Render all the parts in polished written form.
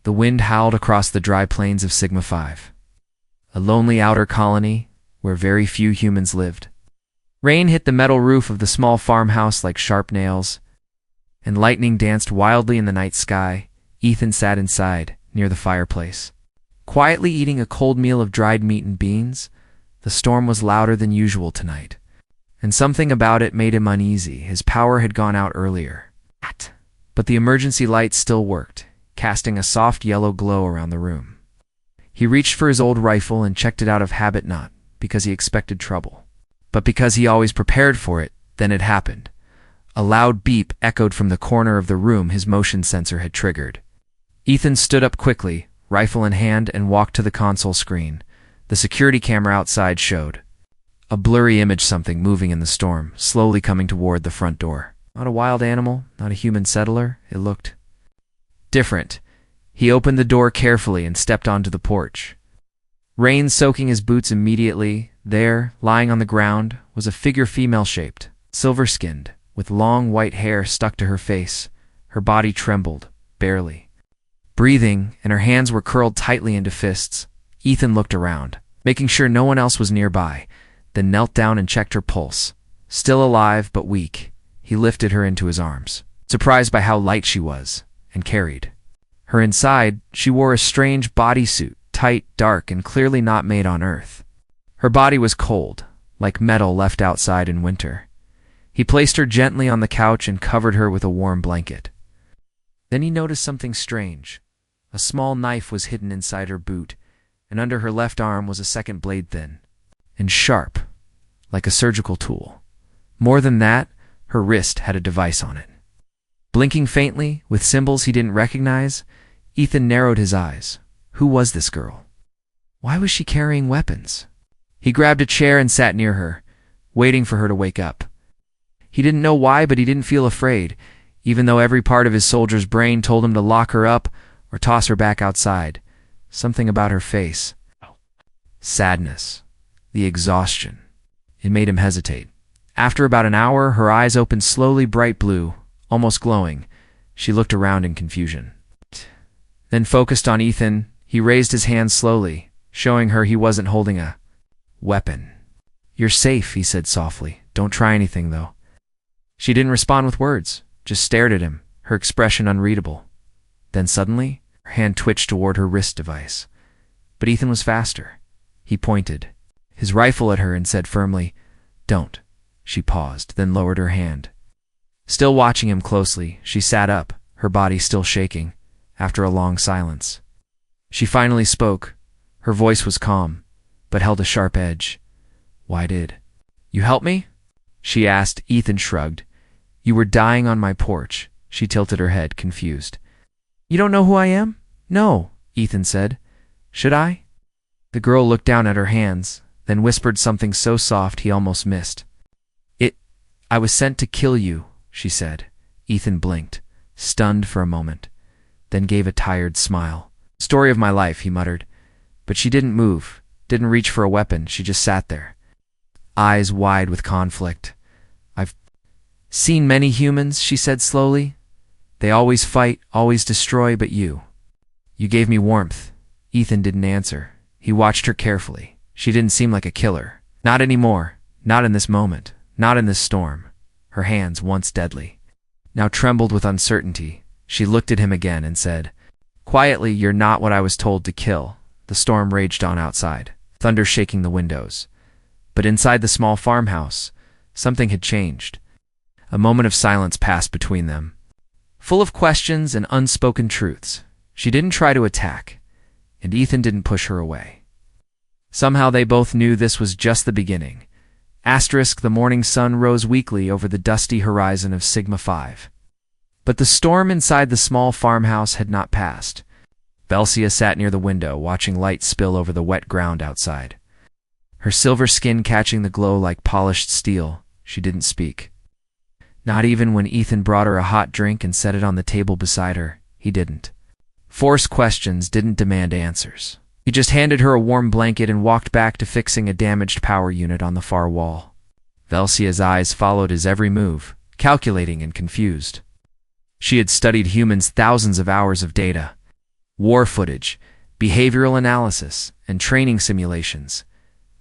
The wind howled across the dry plains of Sigma 5, a lonely outer colony where very few humans lived. Rain hit the metal roof of the small farmhouse like sharp nails, and lightning danced wildly in the night sky. Ethan sat inside, near the fireplace, quietly eating a cold meal of dried meat and beans. The storm was louder than usual tonight, and something about it made him uneasy. His power had gone out earlier, but the emergency lights still worked, casting a soft yellow glow around the room. He reached for his old rifle and checked it out of habit, not because he expected trouble, but because he always prepared for it. Then it happened. A loud beep echoed from the corner of the room his motion sensor had triggered. Ethan stood up quickly, rifle in hand, and walked to the console screen. The security camera outside showed a blurry image, something moving in the storm, slowly coming toward the front door. Not a wild animal, not a human settler. It looked different. He opened the door carefully and stepped onto the porch. Rain soaking his boots immediately. There, lying on the ground, was a figure, female-shaped, silver-skinned, with long white hair stuck to her face. Her body trembled, barely breathing, and her hands were curled tightly into fists. Ethan looked around, making sure no one else was nearby, then knelt down and checked her pulse. Still alive, but weak. He lifted her into his arms, surprised by how light she was, and carried her inside. She wore a strange bodysuit, tight, dark, and clearly not made on Earth. Her body was cold, like metal left outside in winter. He placed her gently on the couch and covered her with a warm blanket. Then he noticed something strange. A small knife was hidden inside her boot, and under her left arm was a second blade, thin and sharp, like a surgical tool. More than that, her wrist had a device on it. Blinking faintly, with symbols he didn't recognize, Ethan narrowed his eyes. Who was this girl? Why was she carrying weapons? He grabbed a chair and sat near her, waiting for her to wake up. He didn't know why, but he didn't feel afraid, even though every part of his soldier's brain told him to lock her up or toss her back outside. Something about her face. Sadness. The exhaustion. It made him hesitate. After about an hour, her eyes opened slowly, bright blue, almost glowing. She looked around in confusion, then focused on Ethan. He raised his hand slowly, showing her he wasn't holding a weapon. "You're safe," he said softly. "Don't try anything, though." She didn't respond with words, just stared at him, her expression unreadable. Then suddenly, her hand twitched toward her wrist device. But Ethan was faster. He pointed his rifle at her and said firmly, "Don't." She paused, then lowered her hand. Still watching him closely, she sat up, her body still shaking. After a long silence, she finally spoke. Her voice was calm, but held a sharp edge. "Why did you help me?" she asked. Ethan shrugged. "You were dying on my porch." She tilted her head, confused. "You don't know who I am?" "No," Ethan said. "Should I?" The girl looked down at her hands, then whispered something so soft he almost missed. I was sent to kill you," she said. Ethan blinked, stunned for a moment, then gave a tired smile. "Story of my life," he muttered. But she didn't move, didn't reach for a weapon. She just sat there, eyes wide with conflict. "I've seen many humans," she said slowly. "They always fight, always destroy, but you gave me warmth." Ethan didn't answer. He watched her carefully. She didn't seem like a killer. Not anymore. Not in this moment. Not in this storm. Her hands, once deadly, now trembled with uncertainty. She looked at him again and said quietly, "You're not what I was told to kill." The storm raged on outside, thunder shaking the windows. But inside the small farmhouse, something had changed. A moment of silence passed between them, full of questions and unspoken truths. She didn't try to attack, and Ethan didn't push her away. Somehow they both knew this was just the beginning. The morning sun rose weakly over the dusty horizon of Sigma 5. But the storm inside the small farmhouse had not passed. Velsia sat near the window, watching light spill over the wet ground outside. Her silver skin catching the glow like polished steel. She didn't speak. Not even when Ethan brought her a hot drink and set it on the table beside her. He didn't force questions, didn't demand answers. He just handed her a warm blanket and walked back to fixing a damaged power unit on the far wall. Velsia's eyes followed his every move, calculating and confused. She had studied humans, thousands of hours of data. War footage, behavioral analysis, and training simulations.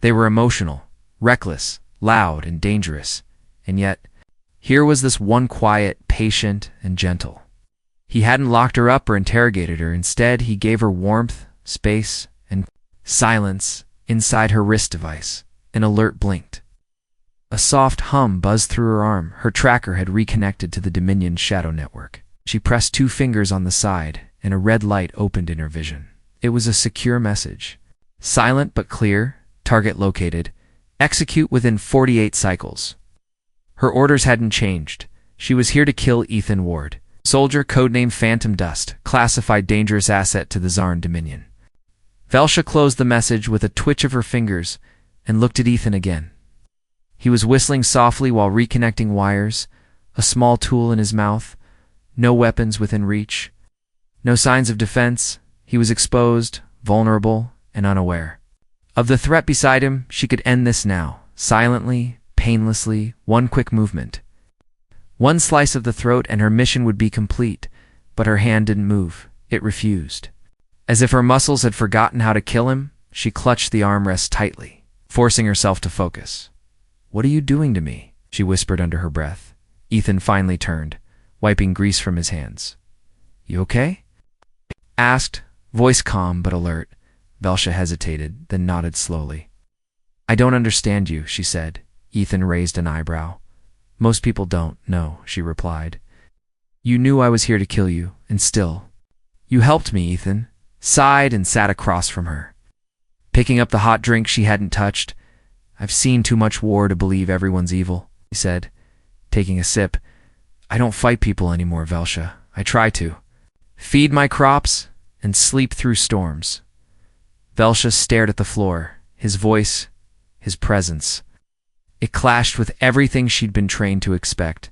They were emotional, reckless, loud, and dangerous. And yet, here was this one quiet, patient, and gentle. He hadn't locked her up or interrogated her. Instead, he gave her warmth, space, and silence inside her wrist device. An alert blinked. A soft hum buzzed through her arm. Her tracker had reconnected to the Dominion's shadow network. She pressed 2 fingers on the side, and a red light opened in her vision. It was a secure message. Silent but clear, target located, execute within 48 cycles. Her orders hadn't changed. She was here to kill Ethan Ward. Soldier, codename Phantom Dust, classified dangerous asset to the Zarn Dominion. Velsha closed the message with a twitch of her fingers and looked at Ethan again. He was whistling softly while reconnecting wires, a small tool in his mouth, no weapons within reach. No signs of defense. He was exposed, vulnerable, and unaware. Of the threat beside him, she could end this now, silently, painlessly, one quick movement. One slice of the throat and her mission would be complete, but her hand didn't move. It refused. As if her muscles had forgotten how to kill him, she clutched the armrest tightly, forcing herself to focus. "What are you doing to me?" she whispered under her breath. Ethan finally turned, wiping grease from his hands. "You okay?" asked, voice calm but alert. Velsha hesitated, then nodded slowly. "I don't understand you," she said. Ethan raised an eyebrow. "Most people don't, no," she replied. "You knew I was here to kill you, and still. You helped me," Ethan sighed and sat across from her, picking up the hot drink she hadn't touched. "I've seen too much war to believe everyone's evil," he said, taking a sip. "I don't fight people anymore, Velsha. I try to. Feed my crops and sleep through storms." Velsha stared at the floor, his voice, his presence. It clashed with everything she'd been trained to expect.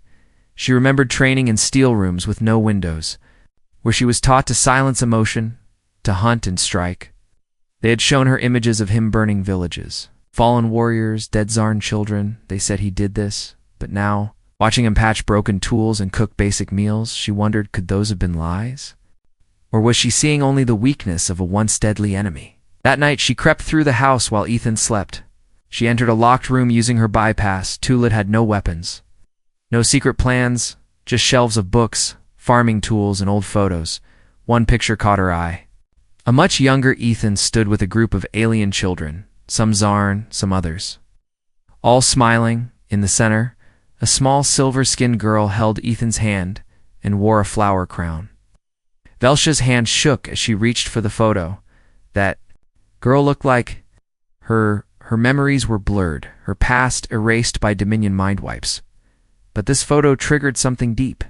She remembered training in steel rooms with no windows, where she was taught to silence emotion, to hunt and strike. They had shown her images of him burning villages. Fallen warriors, dead Zarn children, they said he did this. But now, watching him patch broken tools and cook basic meals, she wondered, could those have been lies? Or was she seeing only the weakness of a once deadly enemy? That night, she crept through the house while Ethan slept. She entered a locked room using her bypass. Tulit had no weapons. No secret plans, just shelves of books, farming tools, and old photos. One picture caught her eye. A much younger Ethan stood with a group of alien children, some Zarn, some others. All smiling. In the center, a small silver-skinned girl held Ethan's hand and wore a flower crown. Velsha's hand shook as she reached for the photo. That girl looked like her memories were blurred, her past erased by Dominion mind wipes. But this photo triggered something deep.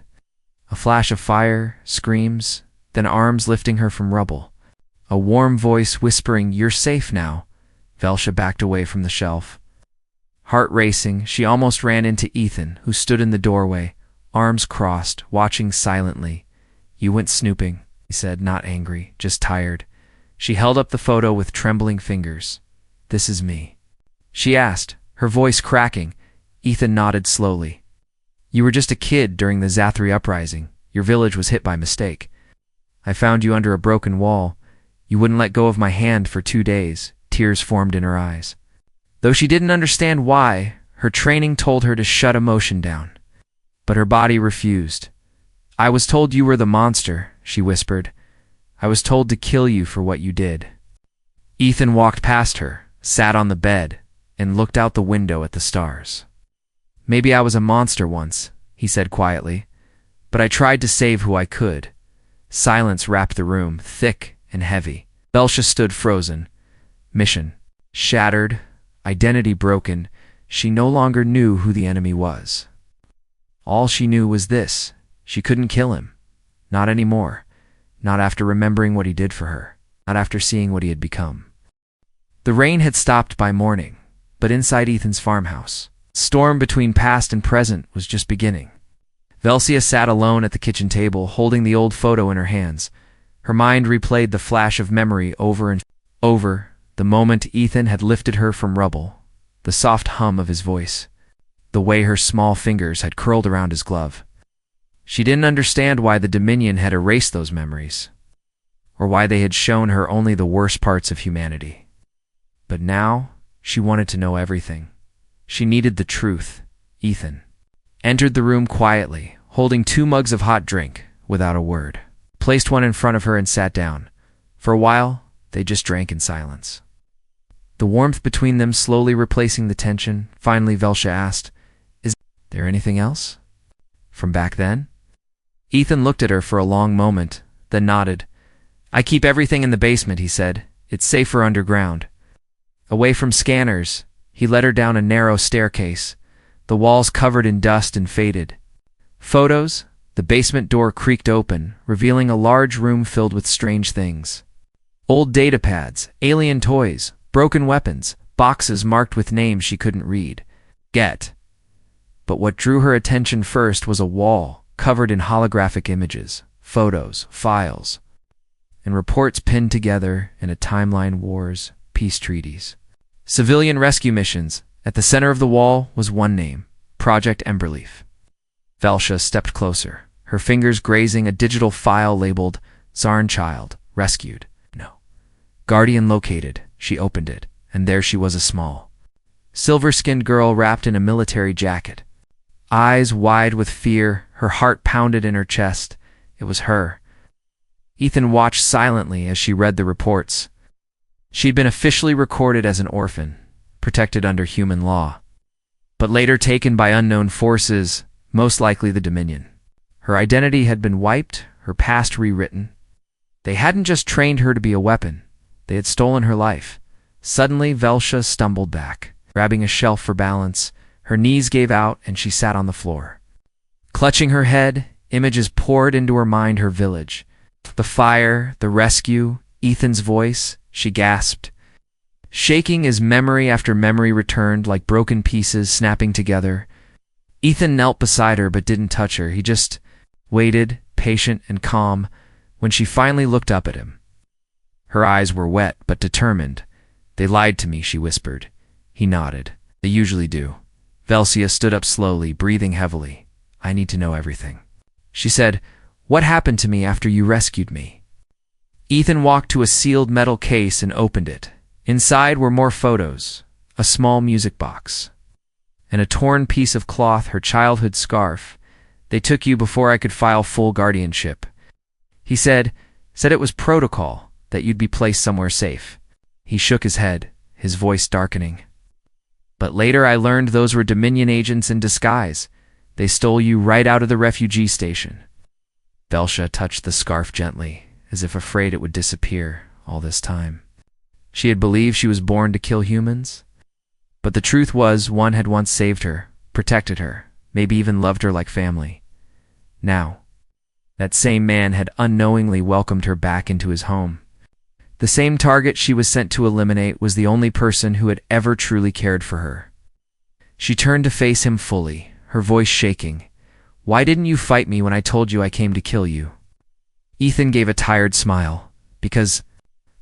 A flash of fire, screams, then arms lifting her from rubble. A warm voice whispering, "You're safe now." Velsha backed away from the shelf. Heart racing, she almost ran into Ethan, who stood in the doorway, arms crossed, watching silently. "You went snooping," he said, not angry, just tired. She held up the photo with trembling fingers. "This is me?" she asked, her voice cracking. Ethan nodded slowly. "You were just a kid during the Zathri uprising. Your village was hit by mistake. I found you under a broken wall. You wouldn't let go of my hand for 2 days." Tears formed in her eyes. Though she didn't understand why, her training told her to shut emotion down. But her body refused. "I was told you were the monster," she whispered. "I was told to kill you for what you did." Ethan walked past her, sat on the bed, and looked out the window at the stars. "Maybe I was a monster once," he said quietly, "but I tried to save who I could." Silence wrapped the room, thick and heavy. Velsha stood frozen. Mission shattered, identity broken. She no longer knew who the enemy was. All she knew was this: she couldn't kill him. Not anymore. Not after remembering what he did for her. Not after seeing what he had become. The rain had stopped by morning, but inside Ethan's farmhouse, storm between past and present was just beginning. Velsia sat alone at the kitchen table, holding the old photo in her hands. Her mind replayed the flash of memory over and over, the moment Ethan had lifted her from rubble, the soft hum of his voice, the way her small fingers had curled around his glove. She didn't understand why the Dominion had erased those memories. or why they had shown her only the worst parts of humanity. But now, she wanted to know everything. She needed the truth. Ethan entered the room quietly, holding 2 mugs of hot drink, without a word. Placed one in front of her and sat down. For a while, they just drank in silence. The warmth between them slowly replacing the tension. Finally, Velsia asked, "Is there anything else? From back then?" Ethan looked at her for a long moment, then nodded. "I keep everything in the basement," he said. "It's safer underground." Away from scanners, he led her down a narrow staircase, the walls covered in dust and faded. Photos. The basement door creaked open, revealing a large room filled with strange things. Old datapads, alien toys, broken weapons, boxes marked with names she couldn't read. But what drew her attention first was a wall covered in holographic images, photos, files, and reports pinned together in a timeline: wars, peace treaties, civilian rescue missions. At the center of the wall was one name: Project Emberleaf. Velsia stepped closer, her fingers grazing a digital file labeled Zarn Child, Rescued. No. Guardian located. She opened it, and there she was, a small, silver-skinned girl wrapped in a military jacket. Eyes wide with fear, her heart pounded in her chest. It was her. Ethan watched silently as she read the reports. She'd been officially recorded as an orphan, protected under human law, but later taken by unknown forces, most likely the Dominion. Her identity had been wiped, her past rewritten. They hadn't just trained her to be a weapon, they had stolen her life. Suddenly, Velsia stumbled back, grabbing a shelf for balance. Her knees gave out and she sat on the floor. Clutching her head, images poured into her mind: her village, the fire, the rescue, Ethan's voice. She gasped, shaking as memory after memory returned like broken pieces snapping together. Ethan knelt beside her but didn't touch her. He just waited, patient and calm, when she finally looked up at him. Her eyes were wet but determined. "They lied to me," she whispered. He nodded. "They usually do." Velsia stood up slowly, breathing heavily. "I need to know everything." She said, "What happened to me after you rescued me?" Ethan walked to a sealed metal case and opened it. Inside were more photos, a small music box, and a torn piece of cloth, her childhood scarf. "They took you before I could file full guardianship," he said it was protocol, that you'd be placed somewhere safe. He shook his head, his voice darkening. "But later I learned those were Dominion agents in disguise. They stole you right out of the refugee station." Velsia touched the scarf gently, as if afraid it would disappear. All this time, she had believed she was born to kill humans. But the truth was, one had once saved her, protected her, maybe even loved her like family. Now, that same man had unknowingly welcomed her back into his home. The same target she was sent to eliminate was the only person who had ever truly cared for her. She turned to face him fully, her voice shaking. "Why didn't you fight me when I told you I came to kill you?" Ethan gave a tired smile. "Because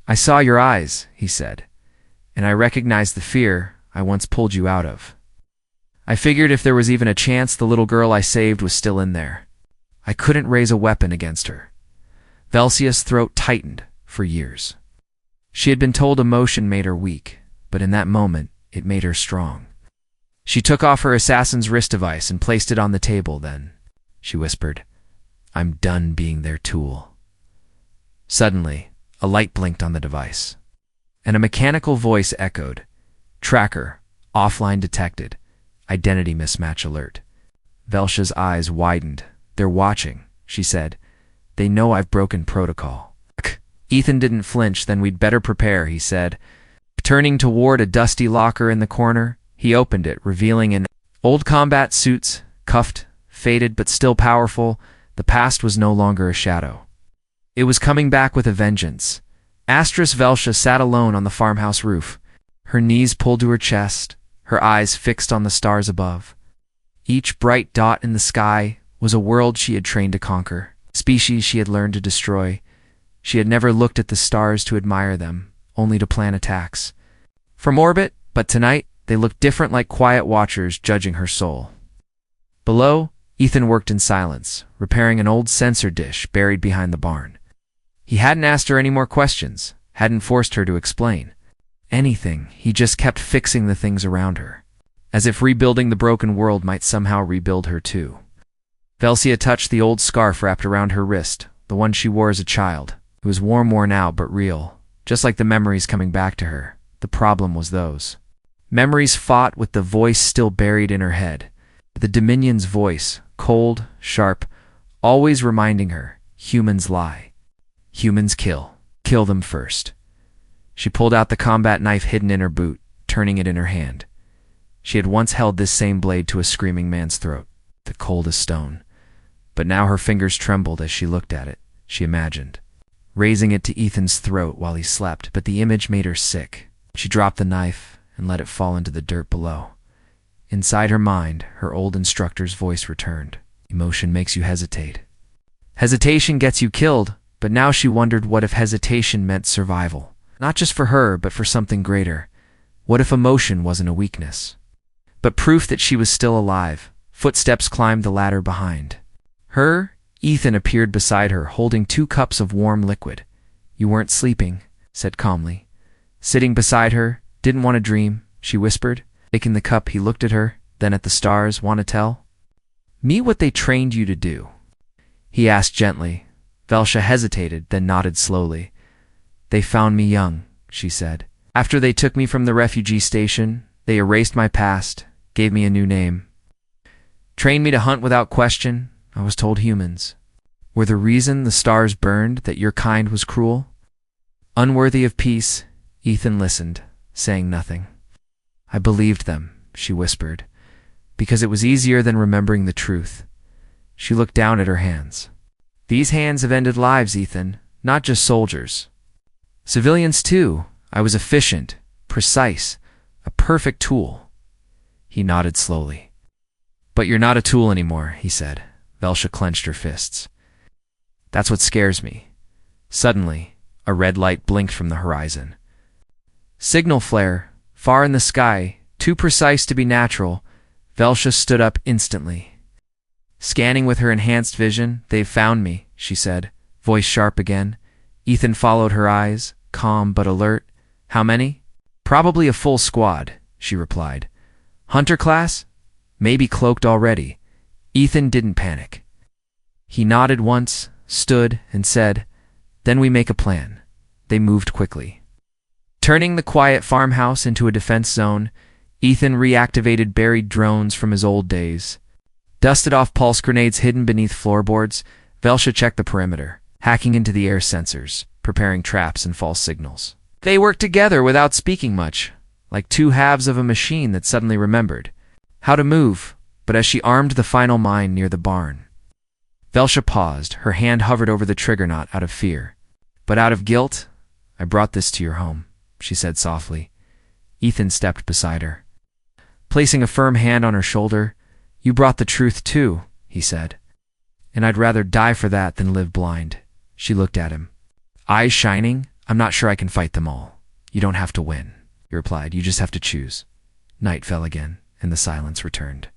I saw your eyes," he said, "and I recognized the fear I once pulled you out of. I figured if there was even a chance the little girl I saved was still in there, I couldn't raise a weapon against her." Velsia's throat tightened. For years, she had been told emotion made her weak, but in that moment, it made her strong. She took off her assassin's wrist device and placed it on the table. "Then," she whispered, "I'm done being their tool." Suddenly, a light blinked on the device, and a mechanical voice echoed, "Tracker, offline detected, identity mismatch alert." Velsia's eyes widened. "They're watching," she said. "They know I've broken protocol." Ethan didn't flinch. "Then we'd better prepare," he said. Turning toward a dusty locker in the corner, he opened it, revealing an old combat suits, cuffed, faded but still powerful. The past was no longer a shadow. It was coming back with a vengeance. Velsia sat alone on the farmhouse roof, her knees pulled to her chest, her eyes fixed on the stars above. Each bright dot in the sky was a world she had trained to conquer, species she had learned to destroy. She had never looked at the stars to admire them, only to plan attacks from orbit, but tonight they looked different, like quiet watchers judging her soul. Below, Ethan worked in silence, repairing an old sensor dish buried behind the barn. He hadn't asked her any more questions, hadn't forced her to explain anything. He just kept fixing the things around her, as if rebuilding the broken world might somehow rebuild her too. Velcia touched the old scarf wrapped around her wrist, the one she wore as a child. It was warm, worn out, but real, just like the memories coming back to her. The problem was those memories fought with the voice still buried in her head. The Dominion's voice, cold, sharp, always reminding her, humans lie. Humans kill. Kill them first. She pulled out the combat knife hidden in her boot, turning it in her hand. She had once held this same blade to a screaming man's throat, the cold as stone. But now her fingers trembled as she looked at it. She imagined raising it to Ethan's throat while he slept, but the image made her sick. She dropped the knife and let it fall into the dirt below. Inside her mind, her old instructor's voice returned. Emotion makes you hesitate. Hesitation gets you killed, but now she wondered what if hesitation meant survival. Not just for her, but for something greater. What if emotion wasn't a weakness, but proof that she was still alive? Footsteps climbed the ladder behind her. Ethan appeared beside her, holding 2 cups of warm liquid. You weren't sleeping, said calmly. Sitting beside her, didn't want to dream, she whispered. Taking the cup, he looked at her, then at the stars. Want to tell me what they trained you to do? He asked gently. Velcia hesitated, then nodded slowly. They found me young, she said. After they took me from the refugee station, they erased my past, gave me a new name. Trained me to hunt without question. I was told humans were the reason the stars burned, that your kind was cruel, unworthy of peace. Ethan listened, saying nothing. I believed them, she whispered, because it was easier than remembering the truth. She looked down at her hands. These hands have ended lives, Ethan, not just soldiers. Civilians too. I was efficient, precise, a perfect tool. He nodded slowly. But you're not a tool anymore, he said. Velcia clenched her fists. That's what scares me. Suddenly, a red light blinked from the horizon. Signal flare, far in the sky, too precise to be natural. Velcia stood up instantly. Scanning with her enhanced vision, they've found me, she said, voice sharp again. Ethan followed her eyes, calm but alert. How many? Probably a full squad, she replied. Hunter class? Maybe cloaked already. Ethan didn't panic. He nodded once, stood, and said, Then we make a plan. They moved quickly. Turning the quiet farmhouse into a defense zone, Ethan reactivated buried drones from his old days. Dusted off pulse grenades hidden beneath floorboards, Velcia checked the perimeter, hacking into the air sensors, preparing traps and false signals. They worked together without speaking much, like 2 halves of a machine that suddenly remembered how to move. But as she armed the final mine near the barn, Velcia paused. Her hand hovered over the trigger, not out of fear, but out of guilt. I brought this to your home, she said softly. Ethan stepped beside her, placing a firm hand on her shoulder. You brought the truth too, he said. And I'd rather die for that than live blind. She looked at him, eyes shining. I'm not sure I can fight them all. You don't have to win, he replied. You just have to choose. Night fell again, and the silence returned.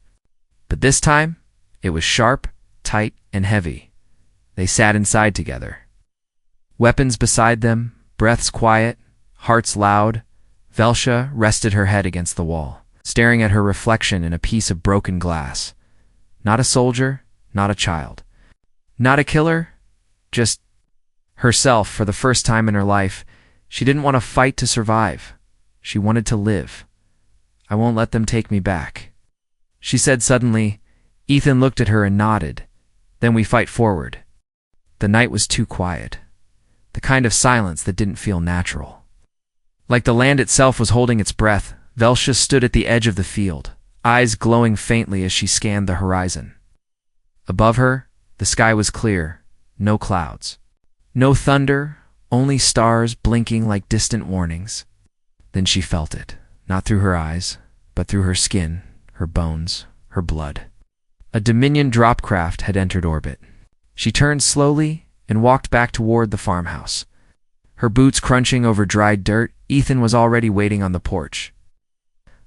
But this time, it was sharp, tight, and heavy. They sat inside together. Weapons beside them, breaths quiet, hearts loud. Velcia rested her head against the wall, staring at her reflection in a piece of broken glass. Not a soldier, not a child, not a killer, just herself. For the first time in her life, she didn't want to fight to survive. She wanted to live. I won't let them take me back, she said suddenly. Ethan looked at her and nodded. Then we fight forward. The night was too quiet, the kind of silence that didn't feel natural. Like the land itself was holding its breath. Velcia stood at the edge of the field, eyes glowing faintly as she scanned the horizon. Above her, the sky was clear, no clouds, no thunder, only stars blinking like distant warnings. Then she felt it, not through her eyes, but through her skin, her bones, her blood. A Dominion dropcraft had entered orbit. She turned slowly and walked back toward the farmhouse, her boots crunching over dried dirt. Ethan was already waiting on the porch,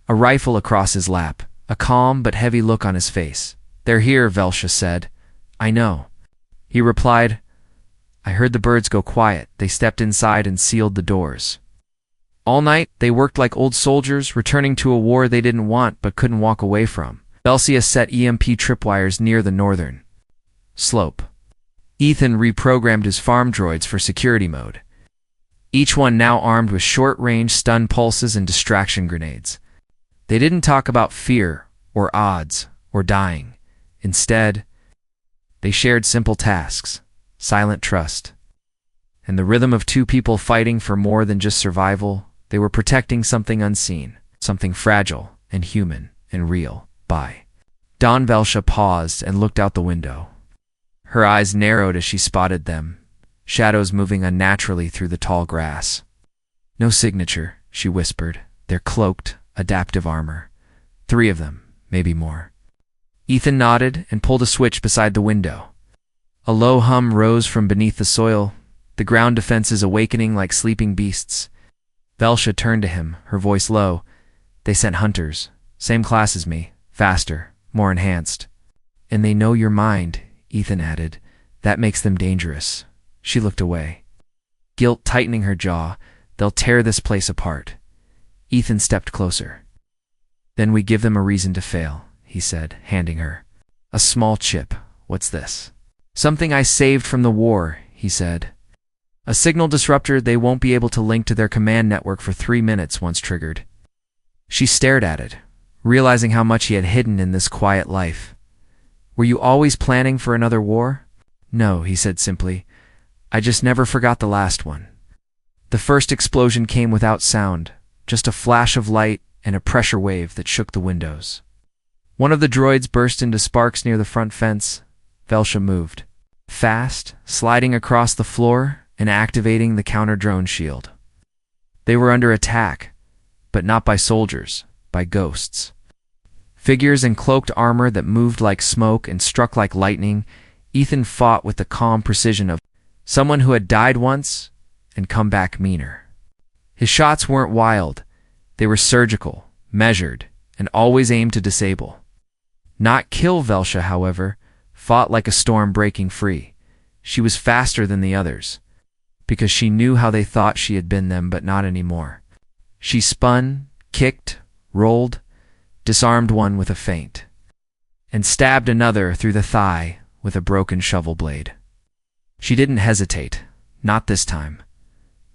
a rifle across his lap, a calm but heavy look on his face. They're here, Velcia said. I know, he replied. I heard the birds go quiet. They stepped inside and sealed the doors. All night, they worked like old soldiers, returning to a war they didn't want but couldn't walk away from. Velcia set EMP tripwires near the northern slope. Ethan reprogrammed his farm droids for security mode, each one now armed with short-range stun pulses and distraction grenades. They didn't talk about fear or odds or dying. Instead, they shared simple tasks, silent trust, and the rhythm of two people fighting for more than just survival. They were protecting something unseen, something fragile and human and real. By dawn, Velcia paused and looked out the window. Her eyes narrowed as she spotted them, shadows moving unnaturally through the tall grass. No signature, she whispered. They're cloaked, adaptive armor. 3 of them, maybe more. Ethan nodded and pulled a switch beside the window. A low hum rose from beneath the soil, the ground defenses awakening like sleeping beasts. Velcia turned to him, her voice low. They sent hunters, same class as me, faster, more enhanced. And they know your mind, Ethan added. That makes them dangerous. She looked away, guilt tightening her jaw. They'll tear this place apart. Ethan stepped closer. Then we give them a reason to fail, he said, handing her a small chip. What's this? Something I saved from the war, he said. A signal disruptor they won't be able to link to their command network for 3 minutes once triggered. She stared at it, realizing how much he had hidden in this quiet life. Were you always planning for another war? No, he said simply. I just never forgot the last one. The first explosion came without sound, just a flash of light and a pressure wave that shook the windows. One of the droids burst into sparks near the front fence. Velcia moved, fast, sliding across the floor and activating the counter-drone shield. They were under attack, but not by soldiers, by ghosts. Figures in cloaked armor that moved like smoke and struck like lightning. Ethan fought with the calm precision of someone who had died once and come back meaner. His shots weren't wild. They were surgical, measured, and always aimed to disable. Not kill. Velcia, however, fought like a storm breaking free. She was faster than the others, because she knew how they thought she had been them, but not anymore. She spun, kicked, rolled, disarmed one with a feint, and stabbed another through the thigh with a broken shovel blade. She didn't hesitate, not this time,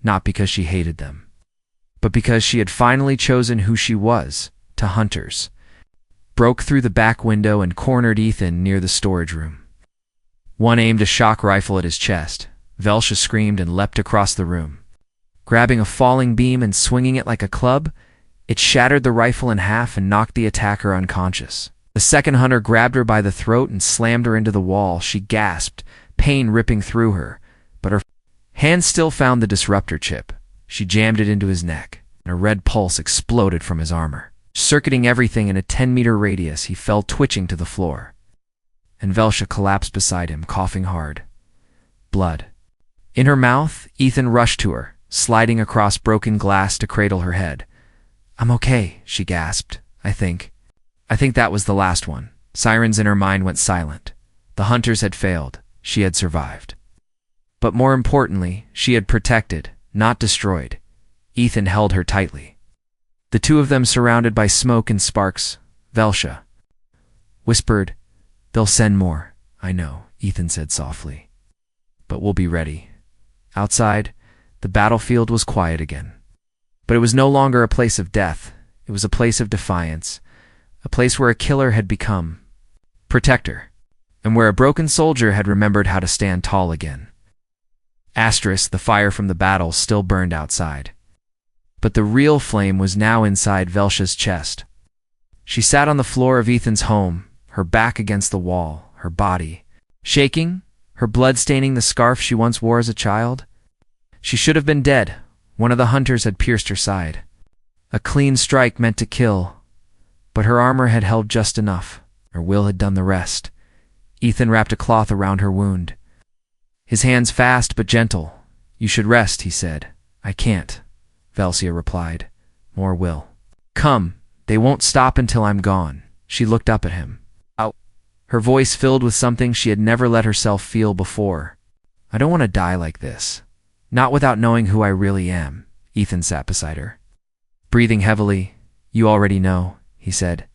not because she hated them, but because she had finally chosen who she was, to hunters. Broke through the back window and cornered Ethan near the storage room. One aimed a shock rifle at his chest. Velcia screamed and leapt across the room. Grabbing a falling beam and swinging it like a club, it shattered the rifle in half and knocked the attacker unconscious. The second hunter grabbed her by the throat and slammed her into the wall. She gasped, pain ripping through her, but her hand still found the disruptor chip. She jammed it into his neck, and a red pulse exploded from his armor. Circuiting everything in a 10-meter radius, he fell twitching to the floor. And Velcia collapsed beside him, coughing hard. Blood. In her mouth, Ethan rushed to her, sliding across broken glass to cradle her head. I'm okay, she gasped. I think that was the last one. Sirens in her mind went silent. The hunters had failed. She had survived. But more importantly, she had protected, not destroyed. Ethan held her tightly. The two of them surrounded by smoke and sparks. Velcia whispered, They'll send more. I know, Ethan said softly. But we'll be ready. Outside, the battlefield was quiet again. But it was no longer a place of death. It was a place of defiance, a place where a killer had become protector, and where a broken soldier had remembered how to stand tall again. The fire from the battle still burned outside. But the real flame was now inside Velcia's chest. She sat on the floor of Ethan's home, her back against the wall, her body shaking, her blood staining the scarf she once wore as a child. She should have been dead. One of the hunters had pierced her side. A clean strike meant to kill, but her armor had held just enough. Her will had done the rest. Ethan wrapped a cloth around her wound. His hands fast but gentle. You should rest, he said. I can't, Velcia replied. More will. Come, they won't stop until I'm gone. She looked up at him. Out. Her voice filled with something she had never let herself feel before. I don't want to die like this. Not without knowing who I really am. Ethan sat beside her. Breathing heavily, "You already know," he said.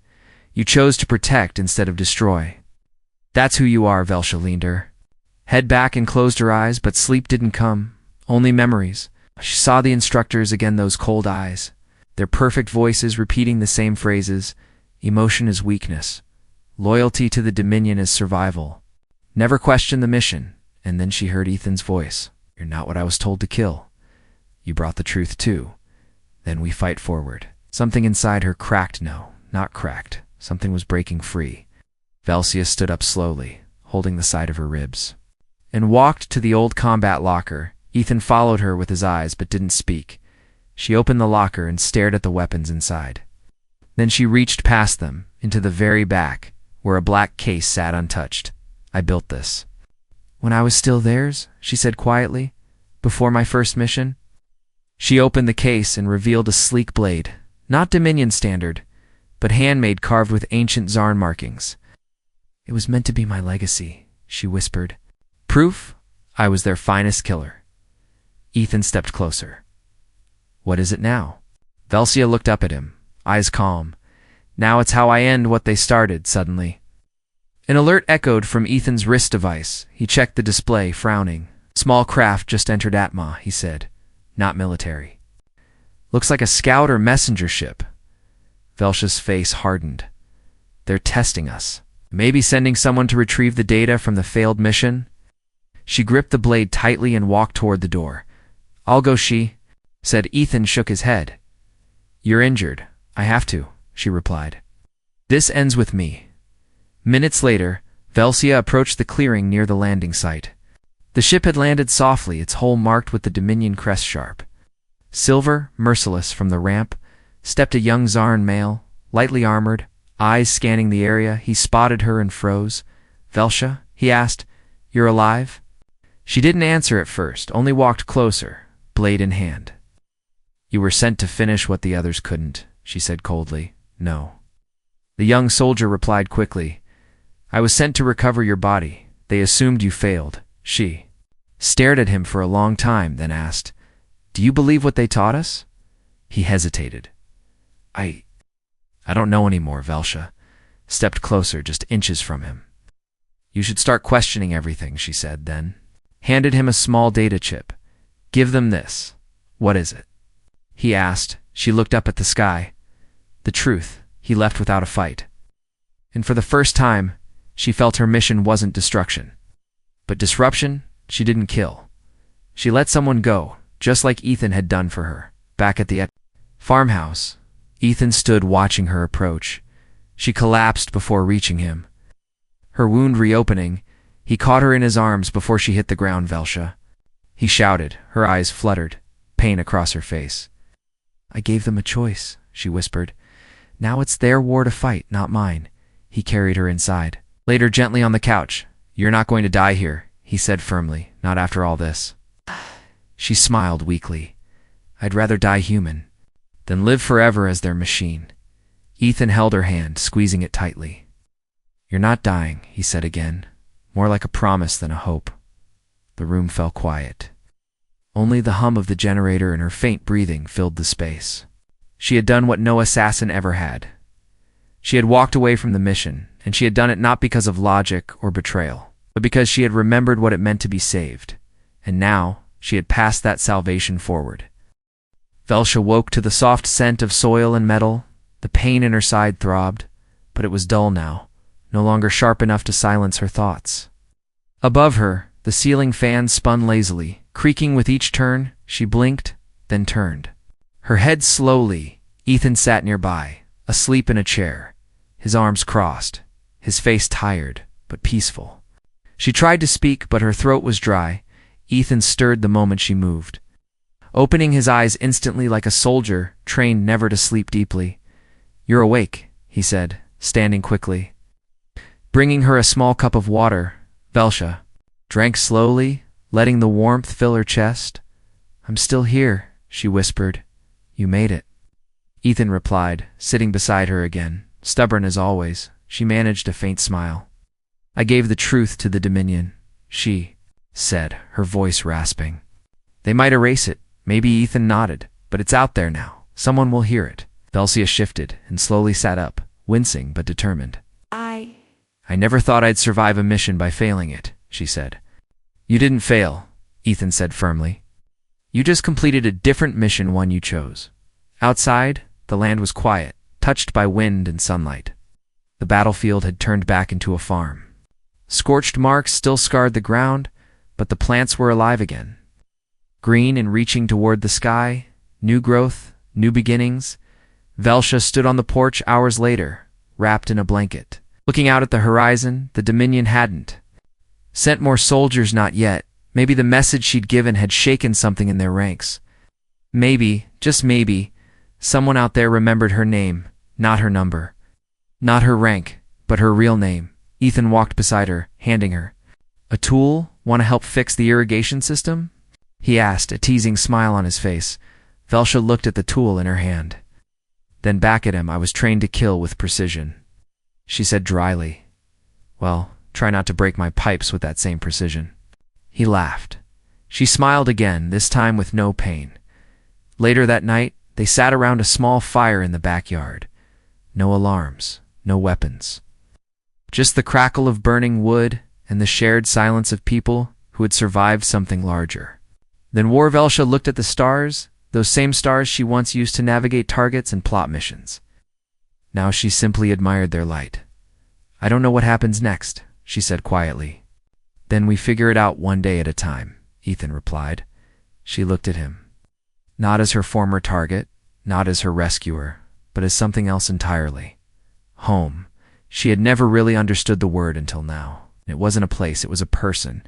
"You chose to protect instead of destroy. That's who you are," Velsha leaned her head back and closed her eyes, but sleep didn't come, only memories. She saw the instructors again, those cold eyes, their perfect voices repeating the same phrases. Emotion is weakness. Loyalty to the Dominion is survival. Never question the mission. And then she heard Ethan's voice. "You're not what I was told to kill. You brought the truth too. Then we fight forward." Something inside her cracked. No, not cracked. Something was breaking free. Velsia stood up slowly, holding the side of her ribs, and walked to the old combat locker. Ethan followed her with his eyes but didn't speak. She opened the locker and stared at the weapons inside. Then she reached past them, into the very back, where a black case sat untouched. "I built this when I was still theirs," she said quietly, "before my first mission." She opened the case and revealed a sleek blade, not Dominion standard, but handmade, carved with ancient Zarn markings. "It was meant to be my legacy," she whispered. "Proof I was their finest killer." Ethan stepped closer. "What is it now?" Velsia looked up at him, eyes calm. "Now it's how I end what they started." Suddenly an alert echoed from Ethan's wrist device. He checked the display, frowning. "Small craft just entered Atma," he said. "Not military. Looks like a scout or messenger ship." Velsha's face hardened. "They're testing us. Maybe sending someone to retrieve the data from the failed mission." She gripped the blade tightly and walked toward the door. "I'll go," she said. Ethan shook his head. "You're injured. I have to," she replied. "This ends with me." Minutes later, Velsia approached the clearing near the landing site. The ship had landed softly, its hull marked with the Dominion crest sharp. Silver, merciless, from the ramp, stepped a young Zarn male, lightly armored, eyes scanning the area. He spotted her and froze. "Velsha?" he asked. "You're alive?" She didn't answer at first, only walked closer, blade in hand. "You were sent to finish what the others couldn't," she said coldly. "No." The young soldier replied quickly. "I was sent to recover your body. They assumed you failed." She stared at him for a long time, then asked, "Do you believe what they taught us?" He hesitated. I don't know anymore." Velsha stepped closer, just inches from him. "You should start questioning everything," she said, then handed him a small data chip. "Give them this." "What is it?" he asked. She looked up at the sky. "The truth." He left without a fight. And for the first time, she felt her mission wasn't destruction, but disruption. She didn't kill. She let someone go, just like Ethan had done for her. Back at the farmhouse, Ethan stood watching her approach. She collapsed before reaching him. Her wound reopening, he caught her in his arms before she hit the ground. "Velsha," he shouted. Her eyes fluttered, pain across her face. "I gave them a choice," she whispered. "Now it's their war to fight, not mine." He carried her inside. Later, gently on the couch. "You're not going to die here," he said firmly. "Not after all this." She smiled weakly. "I'd rather die human than live forever as their machine." Ethan held her hand, squeezing it tightly. "You're not dying," he said again, more like a promise than a hope. The room fell quiet. Only the hum of the generator and her faint breathing filled the space. She had done what no assassin ever had. She had walked away from the mission, and she had done it not because of logic or betrayal, but because she had remembered what it meant to be saved. And now, she had passed that salvation forward. Velsha woke to the soft scent of soil and metal. The pain in her side throbbed, but it was dull now, no longer sharp enough to silence her thoughts. Above her, the ceiling fan spun lazily, creaking with each turn. She blinked, then turned her head slowly. Ethan sat nearby, asleep in a chair, his arms crossed, his face tired but peaceful. She tried to speak, but her throat was dry. Ethan stirred the moment she moved, opening his eyes instantly like a soldier trained never to sleep deeply. "You're awake," he said, standing quickly. Bringing her a small cup of water, Velsha drank slowly, letting the warmth fill her chest. "I'm still here," she whispered. "You made it." Ethan replied, sitting beside her again. Stubborn as always, she managed a faint smile. "I gave the truth to the Dominion," she said, her voice rasping. They might erase it. Maybe. Ethan nodded. But it's out there now. Someone will hear it. Velcia shifted and slowly sat up, wincing but determined. I never thought I'd survive a mission by failing it, she said. You didn't fail, Ethan said firmly. You just completed a different mission, one you chose. Outside, the land was quiet, touched by wind and sunlight. The battlefield had turned back into a farm. Scorched marks still scarred the ground, but the plants were alive again. Green and reaching toward the sky, new growth, new beginnings. Velcia stood on the porch hours later, wrapped in a blanket. Looking out at the horizon, the Dominion hadn't sent more soldiers, not yet. Maybe the message she'd given had shaken something in their ranks. Maybe, just maybe, someone out there remembered her name, not her number. Not her rank, but her real name. Ethan walked beside her, handing her a tool. Want to help fix the irrigation system? He asked, a teasing smile on his face. Velcia looked at the tool in her hand. Then back at him. I was trained to kill with precision, she said dryly. Well, try not to break my pipes with that same precision. He laughed. She smiled again, this time with no pain. Later that night, they sat around a small fire in the backyard. No alarms, no weapons. Just the crackle of burning wood and the shared silence of people who had survived something larger. Then Velcia looked at the stars, those same stars she once used to navigate targets and plot missions. Now she simply admired their light. I don't know what happens next, she said quietly. Then we figure it out one day at a time, Ethan replied. She looked at him. Not as her former target, not as her rescuer, but as something else entirely. Home. She had never really understood the word until now. It wasn't a place, it was a person.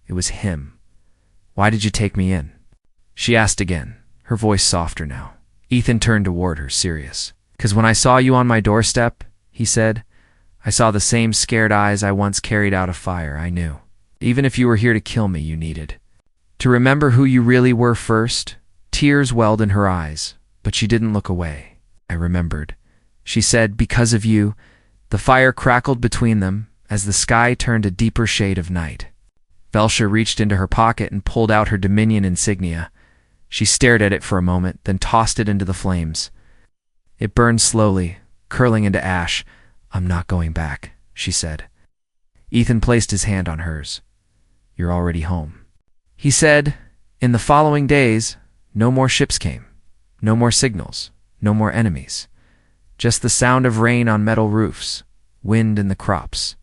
It was him. Why did you take me in? She asked again, her voice softer now. Ethan turned toward her, serious. 'Cause when I saw you on my doorstep, he said, I saw the same scared eyes I once carried out of fire. I knew. Even if you were here to kill me, you needed to remember who you really were first. Tears welled in her eyes, but she didn't look away. I remembered. She said, because of you. The fire crackled between them as the sky turned a deeper shade of night. Velcia reached into her pocket and pulled out her Dominion insignia. She stared at it for a moment, then tossed it into the flames. It burned slowly, curling into ash. I'm not going back, she said. Ethan placed his hand on hers. You're already home. He said, in the following days, no more ships came. No more signals. No more enemies. Just the sound of rain on metal roofs, wind in the crops.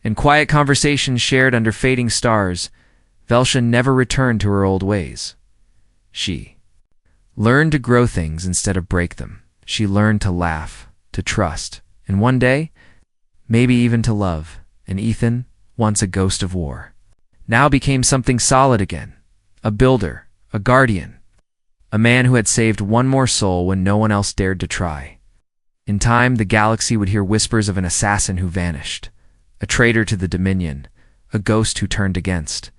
In quiet conversations shared under fading stars, Velcia never returned to her old ways. She learned to grow things instead of break them. She learned to laugh, to trust, and one day, maybe even to love. And Ethan, once a ghost of war, now became something solid again. A builder, a guardian, a man who had saved one more soul when no one else dared to try. In time, the galaxy would hear whispers of an assassin who vanished, a traitor to the Dominion, a ghost who turned against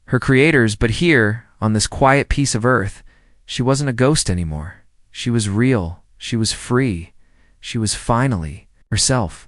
her creators. But here, on this quiet piece of Earth, she wasn't a ghost anymore. She was real. She was free. She was finally herself.